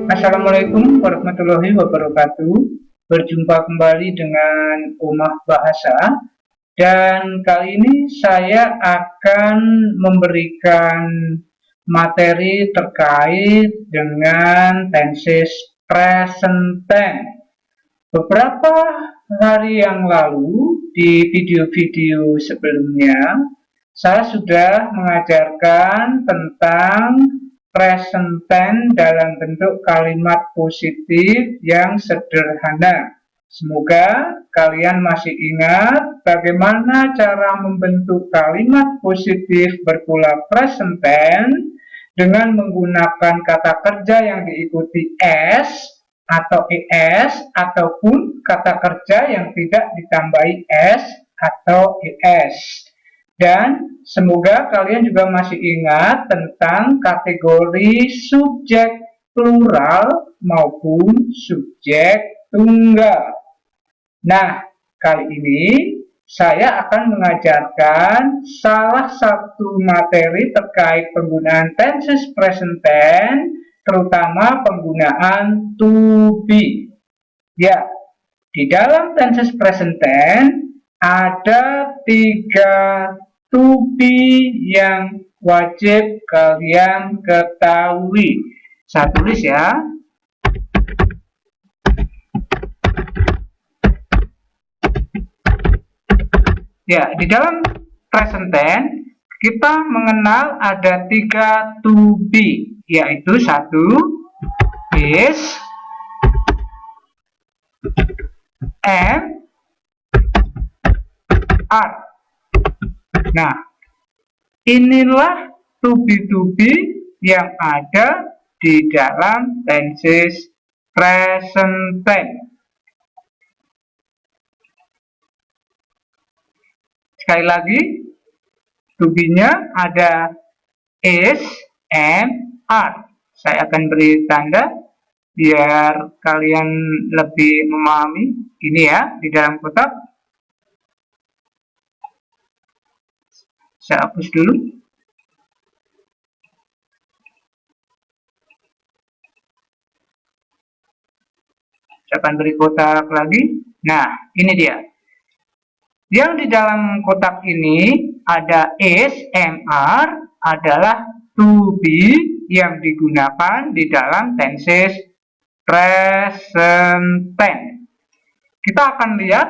Assalamualaikum warahmatullahi wabarakatuh. Berjumpa kembali dengan Omah Bahasa. Dan kali ini saya akan memberikan materi terkait dengan tenses present tense. Beberapa hari yang lalu di video-video sebelumnya saya sudah mengajarkan tentang present tense dalam bentuk kalimat positif yang sederhana. Semoga kalian masih ingat bagaimana cara membentuk kalimat positif berpola present tense dengan menggunakan kata kerja yang diikuti s atau es ataupun kata kerja yang tidak ditambahi s atau es. Dan semoga kalian juga masih ingat tentang kategori subjek plural maupun subjek tunggal. Nah, kali ini saya akan mengajarkan salah satu materi terkait penggunaan tenses present tense, terutama penggunaan to be. Ya, di dalam tenses present tense ada 3 to be yang wajib kalian ketahui. Saya tulis ya. Ya, di dalam present tense kita mengenal ada 3 to be, yaitu 1 is, and, are. Nah, inilah to be yang ada di dalam tenses present tense. Sekali lagi, to be-nya ada is and are. Saya akan beri tanda biar kalian lebih memahami. Ini ya, di dalam kotak. Saya hapus dulu. Saya akan beri kotak lagi. Nah, ini dia. Yang di dalam kotak ini ada is, and, are adalah to be yang digunakan di dalam tenses present tense. Kita akan lihat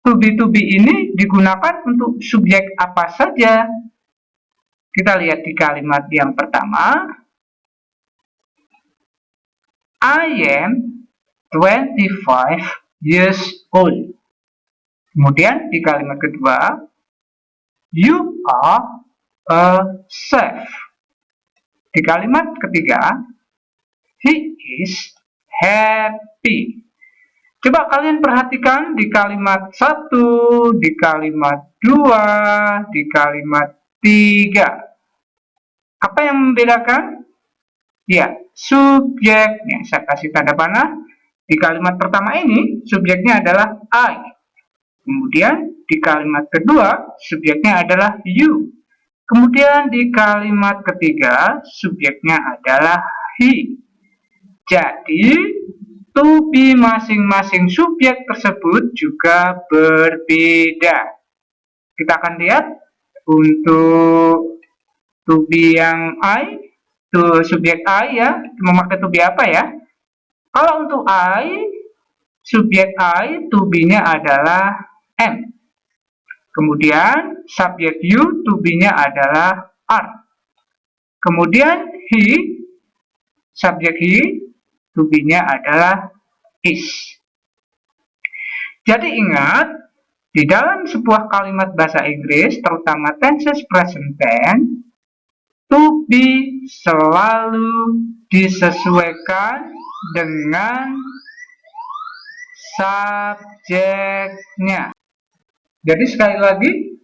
to be ini digunakan untuk subjek apa saja. Kita lihat di kalimat yang pertama. I am 25 years old. Kemudian di kalimat kedua, you are a chef. Di kalimat ketiga, he is happy. Coba kalian perhatikan di kalimat 1, di kalimat 2, di kalimat 3. Apa yang membedakan? Ya, subjeknya. Saya kasih tanda panah. Di kalimat pertama ini, subjeknya adalah I. Kemudian di kalimat kedua, subjeknya adalah you. Kemudian di kalimat ketiga, subjeknya adalah he. Jadi, to be masing-masing subjek tersebut juga berbeda. Kita akan lihat untuk to be yang I, subjek I ya, memakai to be apa ya? Kalau untuk I, subjek I, to be-nya adalah am. Kemudian subjek you, to be-nya adalah are. Kemudian he, subjek he, to be-nya adalah is. Jadi ingat, di dalam sebuah kalimat bahasa Inggris, terutama tenses present tense, to be selalu disesuaikan dengan subjeknya. Jadi sekali lagi,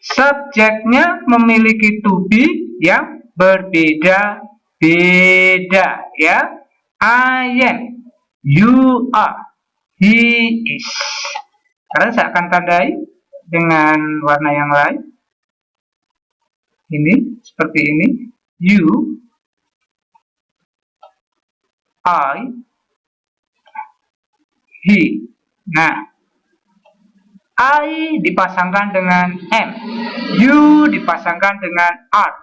subjeknya memiliki to be yang berbeda-beda ya. I am, you are, he is. Sekarang saya akan tandai dengan warna yang lain. Ini seperti ini, you, I, he. Nah, I dipasangkan dengan am, you dipasangkan dengan are,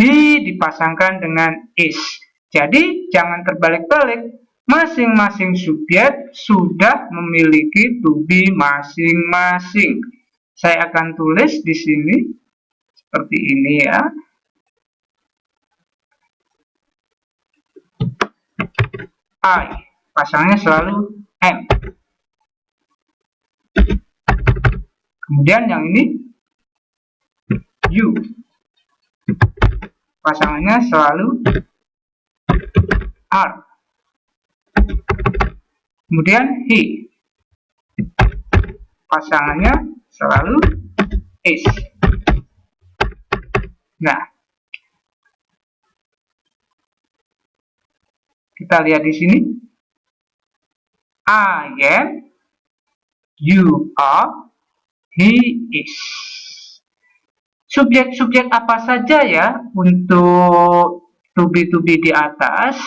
he dipasangkan dengan is. Jadi jangan terbalik-balik, masing-masing subjek sudah memiliki to be masing-masing. Saya akan tulis di sini seperti ini ya. I, pasangannya selalu am. Kemudian yang ini you, pasangannya selalu are. Kemudian he, pasangannya selalu is. Nah, kita lihat di sini. I am, you are, he is. Subjek-subjek apa saja ya untuk to be di atas?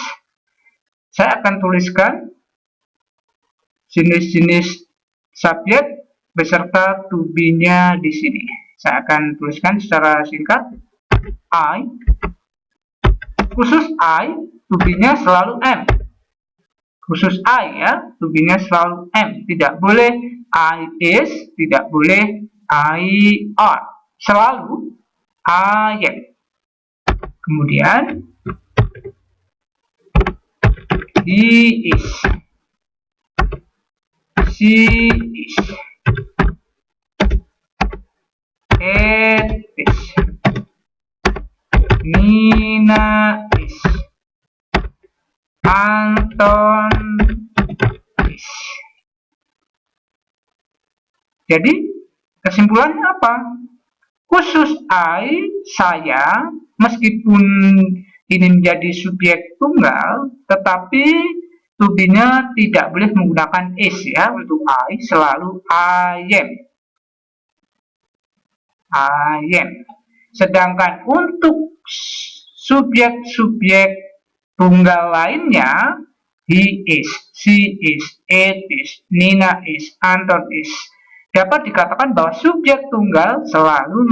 Saya akan tuliskan jenis-jenis subjek beserta to be-nya di sini. Saya akan tuliskan secara singkat. I, khusus I, to be-nya selalu am. Khusus I ya, to be-nya selalu am. Tidak boleh I is, tidak boleh I are. Selalu I am. Kemudian he is, she is, it is, Nina is, Anton is. Jadi kesimpulannya apa? Khusus I, saya, meskipun ini menjadi subjek tunggal, tetapi to be-nya tidak boleh menggunakan is ya. Untuk I selalu I am. I am. Sedangkan untuk subjek-subjek tunggal lainnya, he is, she is, it is, Nina is, Anton is, dapat dikatakan bahwa subjek tunggal selalu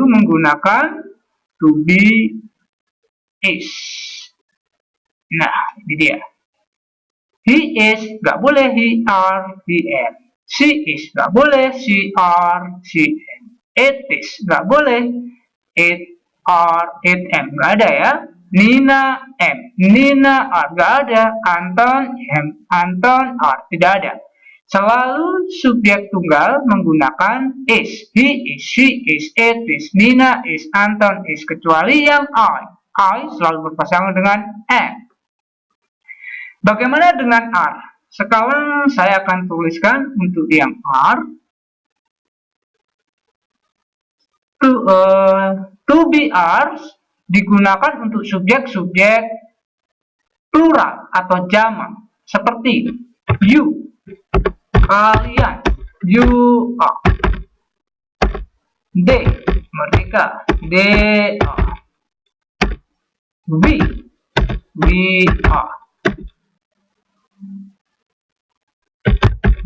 menggunakan to be is. Nah, ini dia. He is, nggak boleh he are, he am. She is, nggak boleh she are, she am. It is, nggak boleh it are, it am. Nggak ada ya. Nina am, Nina are, nggak ada. Anton am, Anton are, tidak ada. Selalu subjek tunggal menggunakan is. He is, she is, it is, Nina is, Anton is. Kecuali yang I selalu berpasangan dengan am. Bagaimana dengan are? Sekarang saya akan tuliskan untuk yang are. To be are digunakan untuk subjek-subjek plural atau jamak. Seperti you, kalian, you are. They, mereka, they are. We are.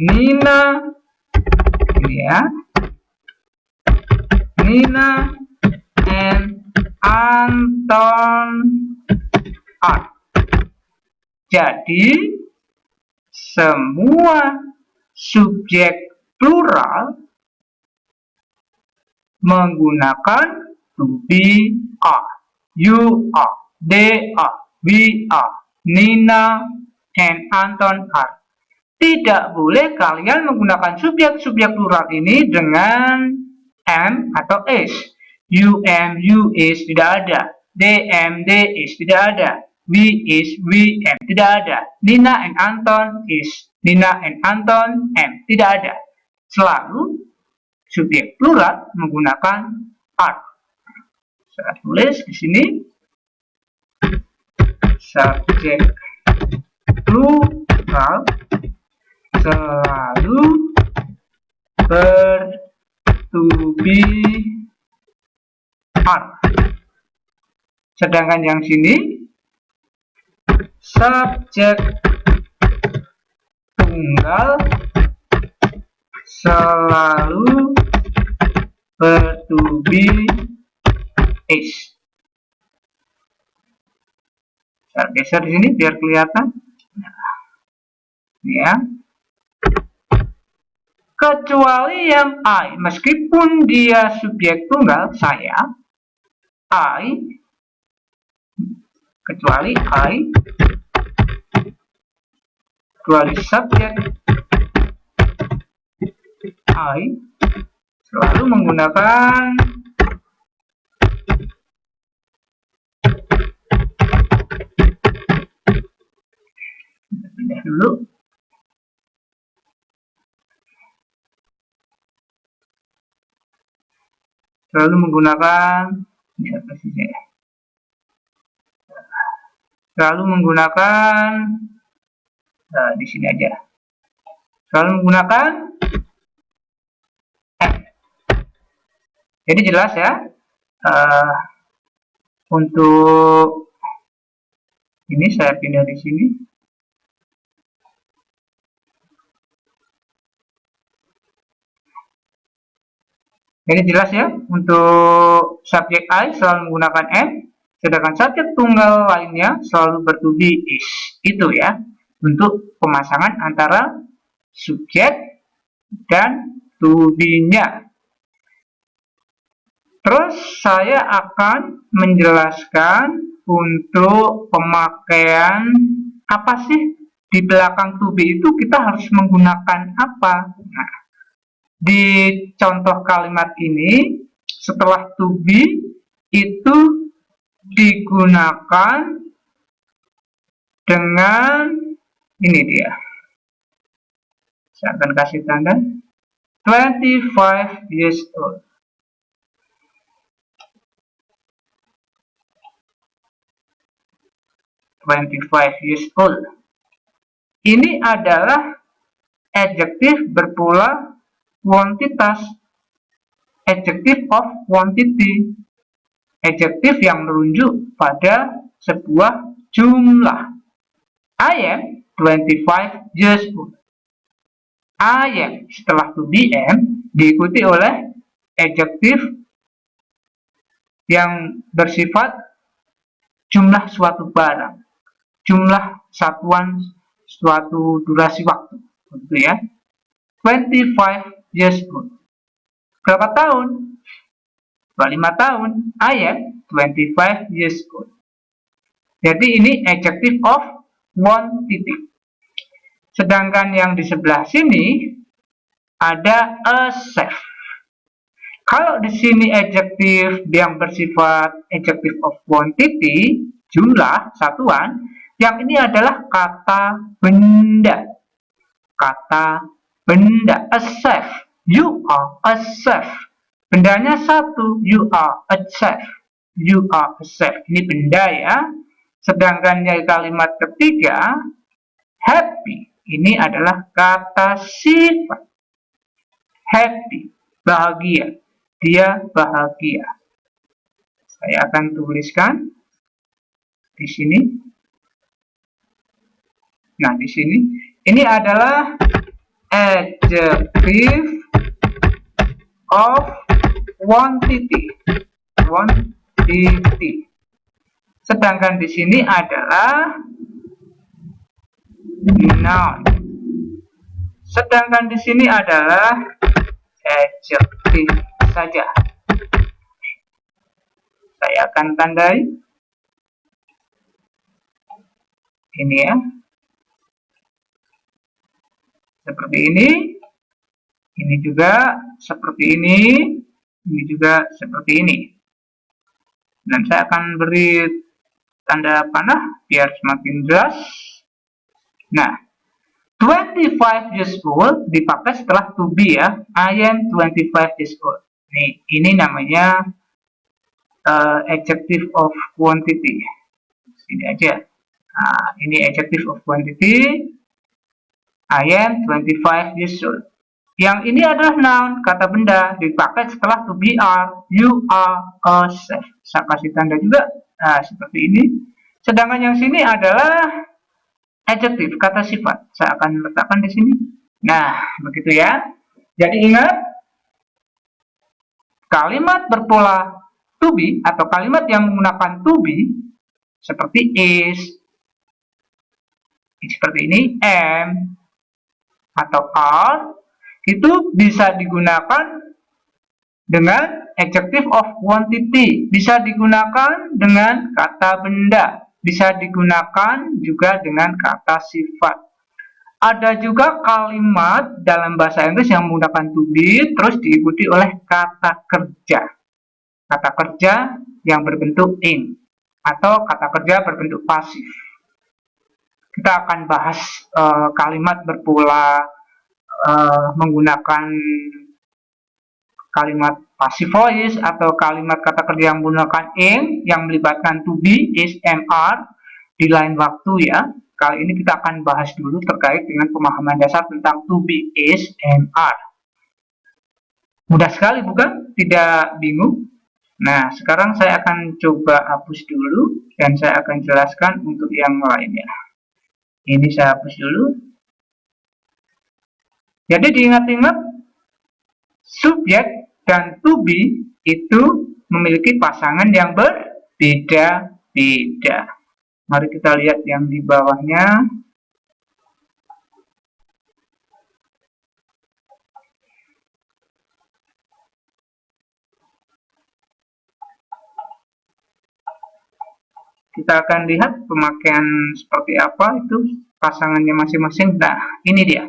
Nina, ini ya. Nina and Anton are. Jadi semua subjek plural menggunakan to be are. You are, they are, we are, Nina and Anton are. Tidak boleh kalian menggunakan subjek-subjek plural ini dengan am atau is. You am, you is, tidak ada. They am, they is, tidak ada. We is, we am, tidak ada. Nina and Anton is, Nina and Anton am, tidak ada. Selalu subjek plural menggunakan are. Saya tulis di sini subjek plural selalu to be are. Sedangkan yang sini subjek tunggal selalu ber-to be is. Saya geser di sini biar kelihatan. Nah, ya. Kecuali yang I, meskipun dia subjek tunggal, saya, I, kecuali subjek I selalu menggunakan pindah dulu. Selalu menggunakan di sini aja. Selalu menggunakan F. Jadi jelas ya. Untuk ini saya pindah di sini. Jadi jelas ya, untuk subjek I selalu menggunakan M, sedangkan subjek tunggal lainnya selalu ber-to be is. Itu ya, untuk pemasangan antara subjek dan to be-nya. Terus saya akan menjelaskan untuk pemakaian apa sih di belakang to be itu kita harus menggunakan apa. Nah, di contoh kalimat ini, setelah to be itu digunakan dengan ini dia. Saya akan kasih tanda 25 years old. 25 years old. Ini adalah adjektif berpola kuantitas, adjective of quantity, adjektif yang merujuk pada sebuah jumlah. I am 25 years old. I am setelah to be am diikuti oleh adjektif yang bersifat jumlah suatu barang, jumlah satuan suatu durasi waktu, gitu ya. 25 years old. Berapa tahun? 25 tahun. I am 25 years old. Jadi ini adjective of quantity. Sedangkan yang di sebelah sini ada a safe. Kalau di sini adjective yang bersifat adjective of quantity, jumlah, satuan, yang ini adalah kata benda. Kata benda, a safe. You are a safe. Bendanya satu, you are a safe. You are a safe. Ini benda ya. Sedangkan yang kalimat ketiga, happy. Ini adalah kata sifat. Happy, bahagia. Dia bahagia. Saya akan tuliskan di sini. Nah, di sini ini adalah adjective of quantity. Quantity. Sedangkan di sini adalah noun. Sedangkan di sini adalah adjective saja. Saya akan tandai ini ya, seperti ini juga seperti ini juga seperti ini. Dan saya akan beri tanda panah biar semakin jelas. Nah, 25 years old dipakai setelah to be ya. I am 25 years old. Nih, ini namanya adjective of quantity. Ini aja. Nah, ini adjective of quantity. I am 25 years old. Yang ini adalah noun, kata benda, dipakai setelah to be are. You are a safe. Saya kasih tanda juga. Nah, seperti ini. Sedangkan yang sini adalah adjektif, kata sifat. Saya akan letakkan di sini. Nah, begitu ya. Jadi ingat, kalimat berpola to be atau kalimat yang menggunakan to be seperti is, seperti ini, am, atau are, itu bisa digunakan dengan adjective of quantity, bisa digunakan dengan kata benda, bisa digunakan juga dengan kata sifat. Ada juga kalimat dalam bahasa Inggris yang menggunakan to be terus diikuti oleh kata kerja. Kata kerja yang berbentuk in atau kata kerja berbentuk pasif. Kita akan bahas kalimat berpola menggunakan kalimat passive voice atau kalimat kata kerja yang menggunakan in yang melibatkan to be, is, am, are di lain waktu ya. Kali ini kita akan bahas dulu terkait dengan pemahaman dasar tentang to be, is, am, are. Mudah sekali bukan? Tidak bingung? Nah, sekarang saya akan coba hapus dulu dan saya akan jelaskan untuk yang lainnya. Ini saya hapus dulu. Jadi diingat-ingat, subjek dan to be itu memiliki pasangan yang berbeda-beda. Mari kita lihat yang di bawahnya. Kita akan lihat pemakaian seperti apa itu pasangannya masing-masing. Nah, ini dia.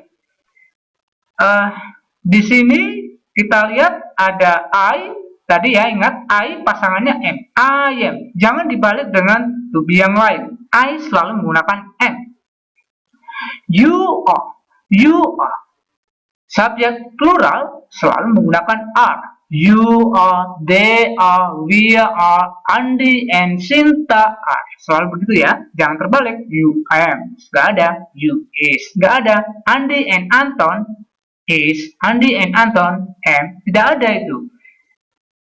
Di sini kita lihat ada I, tadi ya, ingat I pasangannya am, I am. Jangan dibalik dengan to be yang lain. I selalu menggunakan am. You are. Subjek plural selalu menggunakan are. You are, they are, we are, Andi and Sinta are. Selalu begitu ya, jangan terbalik. You am, nggak ada. You is, nggak ada. Andi and Anton is, Andi and Anton am, tidak ada itu.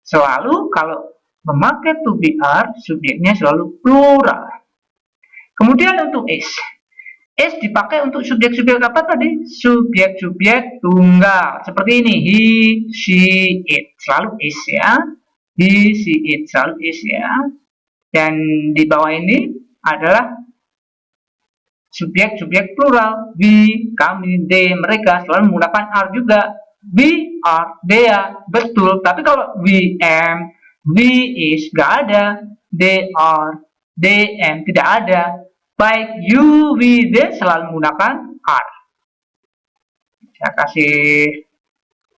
Selalu kalau memakai to be are, subjeknya selalu plural. Kemudian untuk is dipakai untuk subjek-subjek apa tadi? Subjek-subjek tunggal. Seperti ini, he, she, it. Selalu is ya. He, she, it. Selalu is ya. Dan di bawah ini adalah subjek-subjek plural. We, kami, they, mereka. Selalu menggunakan are juga. We are, they are. Betul. Tapi kalau we am, we is, gak ada. They are, they am, tidak ada. Baik you, we, they selalu menggunakan are. Saya kasih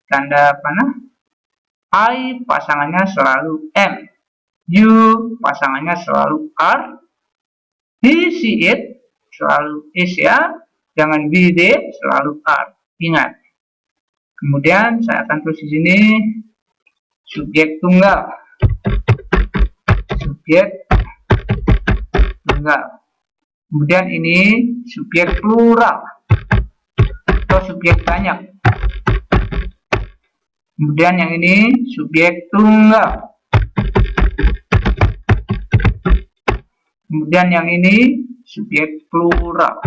tanda panah. I pasangannya selalu am. You pasangannya selalu are. He, she, it selalu is ya. Jangan we, they selalu are. Ingat. Kemudian saya akan tulis di sini subjek tunggal. Subjek tunggal. Kemudian ini subjek plural atau subjek banyak. Kemudian yang ini subjek tunggal. Kemudian yang ini subjek plural.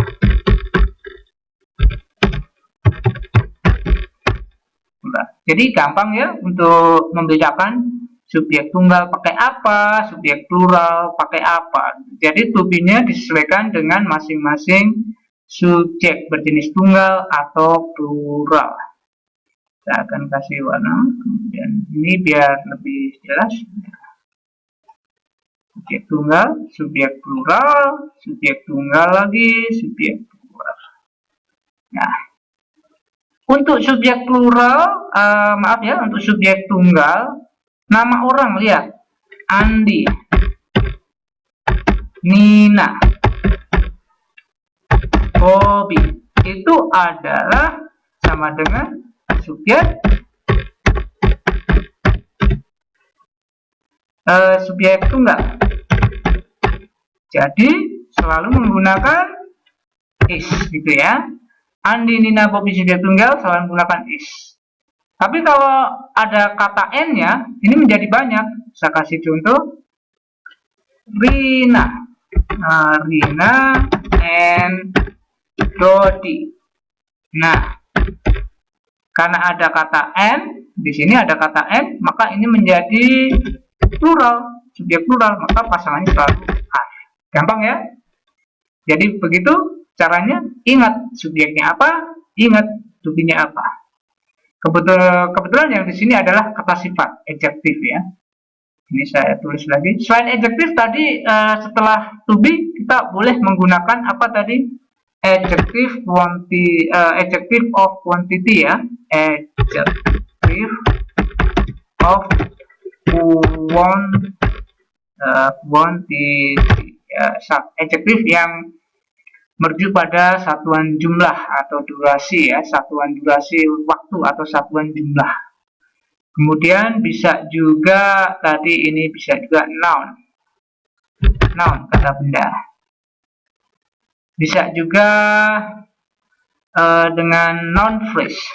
Jadi gampang ya untuk membedakan subjek tunggal pakai apa, subjek plural pakai apa. Jadi to be-nya disesuaikan dengan masing-masing subjek berjenis tunggal atau plural. Saya akan kasih warna, kemudian ini biar lebih jelas. Subjek tunggal, subjek plural, subjek tunggal lagi, subjek plural. Nah, untuk subjek plural, maaf ya, untuk subjek tunggal, nama orang lihat, Andi, Nina, Bobby, itu adalah sama dengan subjek tunggal. Jadi selalu menggunakan is gitu ya. Andi, Nina, Bobby subjek tunggal selalu menggunakan is. Tapi kalau ada kata n-nya, ini menjadi banyak. Saya kasih contoh. Rina. Nah, Rina and Dodi. Nah, karena ada kata n, di sini ada kata n, maka ini menjadi plural, subjek plural, maka pasangannya selalu I. Gampang ya? Jadi begitu caranya, ingat subjeknya apa, ingat to be-nya apa. Kebetulan yang di sini adalah kata sifat, adjektif ya. Ini saya tulis lagi. Selain adjektif tadi, setelah to be kita boleh menggunakan apa tadi? Adjective of quantity ya. Adjective of quantity. Adjektif yang merujuk pada satuan jumlah atau durasi ya, satuan durasi waktu atau satuan jumlah. Kemudian bisa juga tadi ini bisa juga noun, kata benda. Bisa juga dengan noun phrase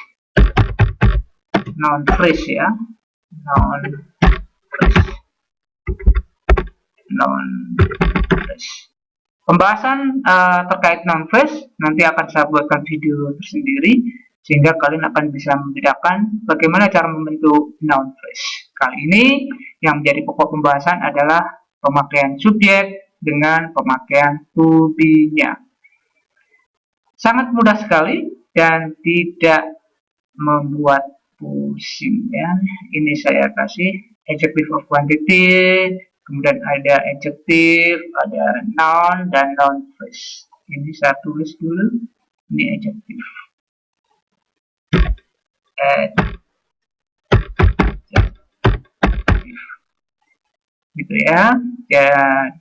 ya, noun phrase. Pembahasan terkait noun phrase nanti akan saya buatkan video tersendiri, sehingga kalian akan bisa membedakan bagaimana cara membentuk noun phrase. Kali ini yang menjadi pokok pembahasan adalah pemakaian subjek dengan pemakaian to be-nya. Sangat mudah sekali dan tidak membuat pusing ya. Ini saya kasih adjective of quantity, kemudian ada adjective, ada noun, dan noun phrase. Ini saya tulis dulu, ini adjective. Gitu ya.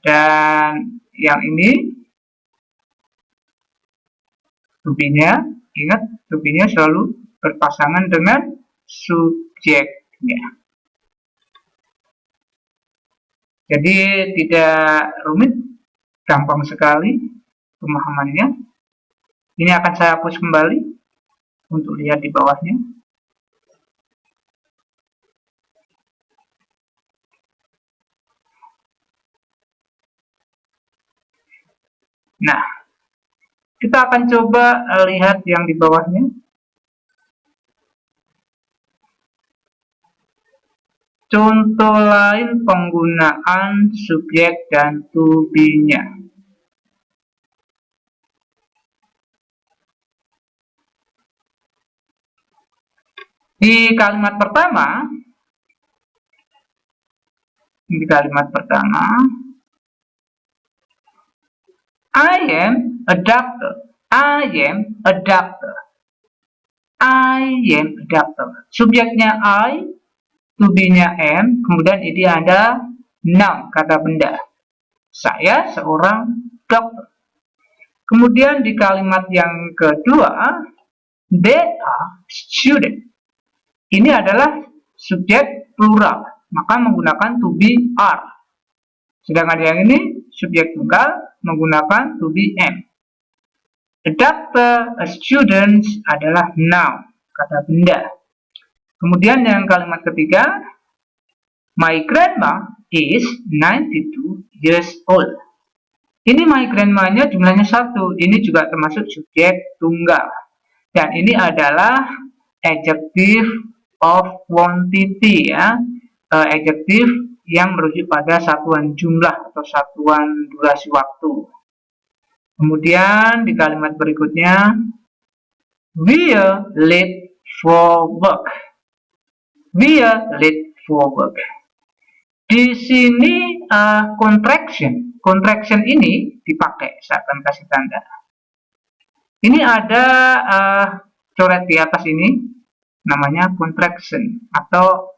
Dan yang ini to be-nya, ingat to be-nya selalu berpasangan dengan subjeknya. Jadi tidak rumit, gampang sekali pemahamannya. Ini akan saya hapus kembali untuk lihat di bawahnya. Nah, kita akan coba lihat yang di bawahnya. Contoh lain penggunaan subjek dan to be-nya. Di kalimat pertama, I am a doctor. I am a doctor. I am a doctor. Subjeknya I, to be-nya am, kemudian ini ada noun, kata benda. Saya seorang dokter. Kemudian di kalimat yang kedua, they are student. Ini adalah subjek plural, maka menggunakan to be are. Sedangkan yang ini subjek tunggal menggunakan to be am. A doctor, a student adalah noun, kata benda. Kemudian yang kalimat ketiga, my grandma is 92 years old. Ini my grandma-nya jumlahnya 1. Ini juga termasuk subjek tunggal. Dan ini adalah adjective of quantity ya. Adjektif yang merujuk pada satuan jumlah atau satuan durasi waktu. Kemudian di kalimat berikutnya, we are late for work. We are late for work. Di sini contraction ini dipakai, saya akan kasih tanda. Ini ada coret di atas ini, namanya contraction atau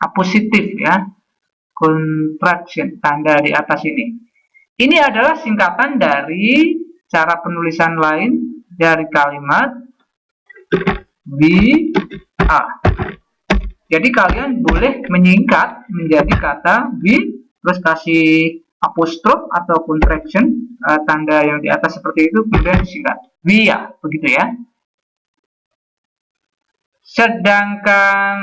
apositif ya, contraction, tanda di atas ini. Ini adalah singkatan dari cara penulisan lain dari kalimat we are. Jadi kalian boleh menyingkat menjadi kata we, terus kasih apostrof atau contraction, tanda yang di atas seperti itu, kemudian disingkat we are, begitu ya. Sedangkan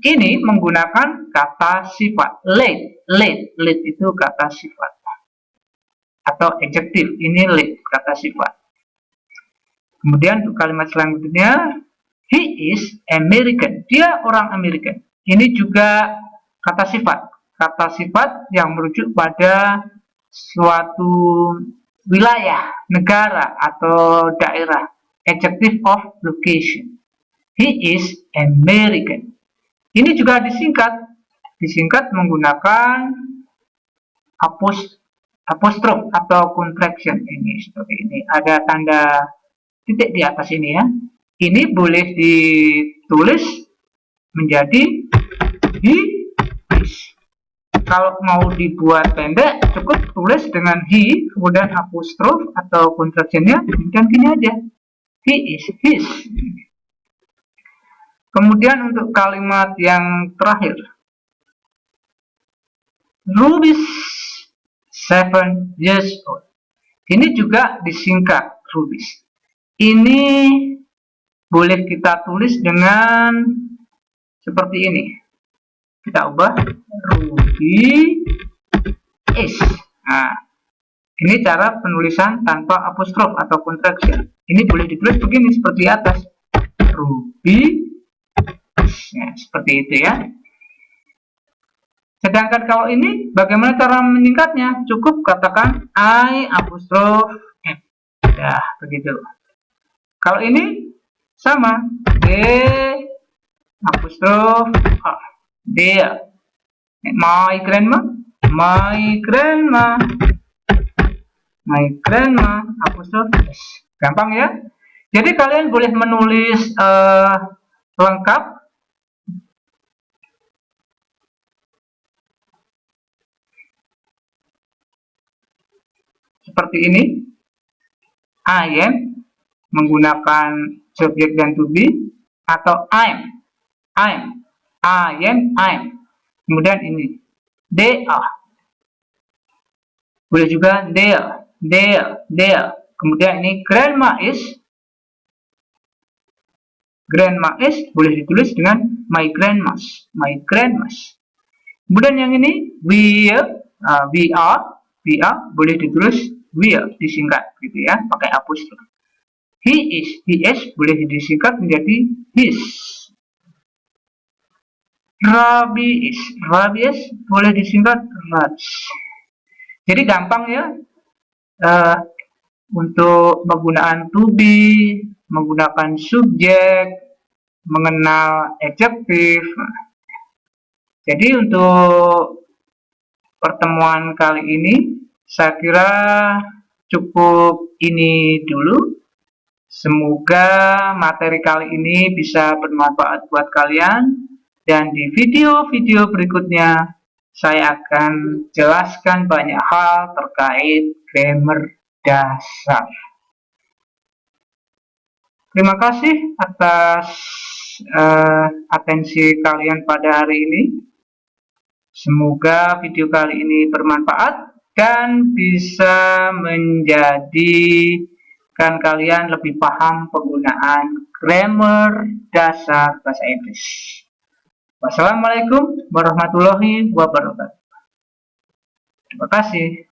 ini menggunakan kata sifat late. Late itu kata sifat atau adjektif. Ini live, kata sifat. Kemudian untuk kalimat selanjutnya, he is American. Dia orang American. Ini juga kata sifat. Kata sifat yang merujuk pada suatu wilayah, negara, atau daerah. Adjective of location. He is American. Ini juga disingkat menggunakan apostrof atau contraction. Ini seperti ini. Ada tanda titik di atas ini ya. Ini boleh ditulis menjadi he is. Kalau mau dibuat pendek, cukup tulis dengan he, kemudian apostrof atau contractionnya, kemudian gini aja. He is, his. Kemudian untuk kalimat yang terakhir, Ruby 7 years old. Ini juga disingkat Ruby. Ini boleh kita tulis dengan seperti ini. Kita ubah Ruby is. Nah, ini cara penulisan tanpa apostrof atau contraction. Ini boleh ditulis begini seperti atas. Ruby is. Ya, seperti itu ya. Sedangkan kalau ini, bagaimana cara menyingkatnya? Cukup katakan I apostrophe F. Ya, begitu. Kalau ini sama. D apostrophe H. Dia. My grandma. My grandma. My grandma. Apostrophe S. Gampang ya. Jadi kalian boleh menulis lengkap. Seperti ini. I am menggunakan subjek dan to be, atau I'm. I am. Kemudian ini they are. Boleh juga they. Kemudian ini grandma is boleh ditulis dengan my grandmas. Kemudian yang ini we are boleh ditulis will, disingkat gitu ya, pakai apostrof. He is boleh disingkat menjadi his. Rabi is boleh disingkat Raj. Jadi gampang ya untuk penggunaan to be, menggunakan subjek, mengenal adjektif. Jadi untuk pertemuan kali ini saya kira cukup ini dulu. Semoga materi kali ini bisa bermanfaat buat kalian. Dan di video-video berikutnya, saya akan jelaskan banyak hal terkait grammar dasar. Terima kasih atas atensi kalian pada hari ini. Semoga video kali ini bermanfaat dan bisa menjadikan kalian lebih paham penggunaan grammar dasar bahasa Inggris. Wassalamualaikum warahmatullahi wabarakatuh. Terima kasih.